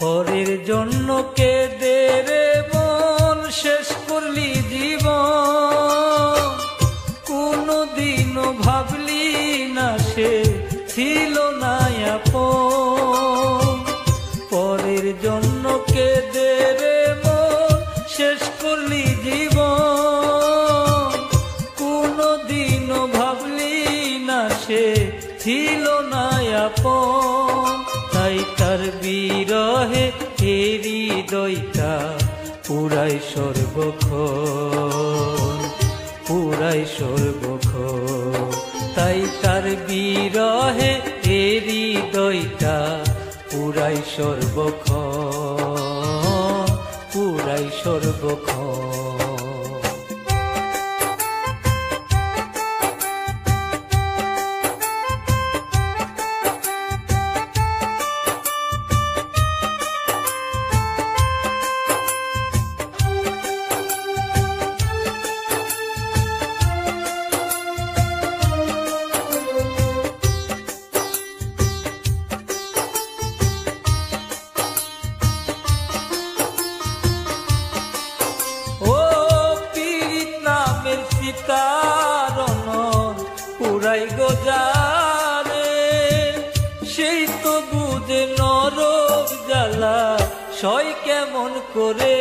পরের জন্য কেঁদে রে মন শেষ করলি জীবন, কোনদিনও ভাবলি না সে ছিল না আপন। পরের জন্য কেঁদে রে মন শেষ করলি জীবন, কোনদিনও ভাবলি না সে ছিল না আপন। তাই তার বিরহে হৃদয়টা পুরাই সর্বক্ষণ, পুরাই সর্বক্ষণ। তাই তার বিরহে হৃদয়টা পুরাই সর্বক্ষণ, পুরাই সর্বক্ষণ। তারণ পুরাই গোজারে, সেই তো বুঝে নরক জ্বালা সয় কেমন করে।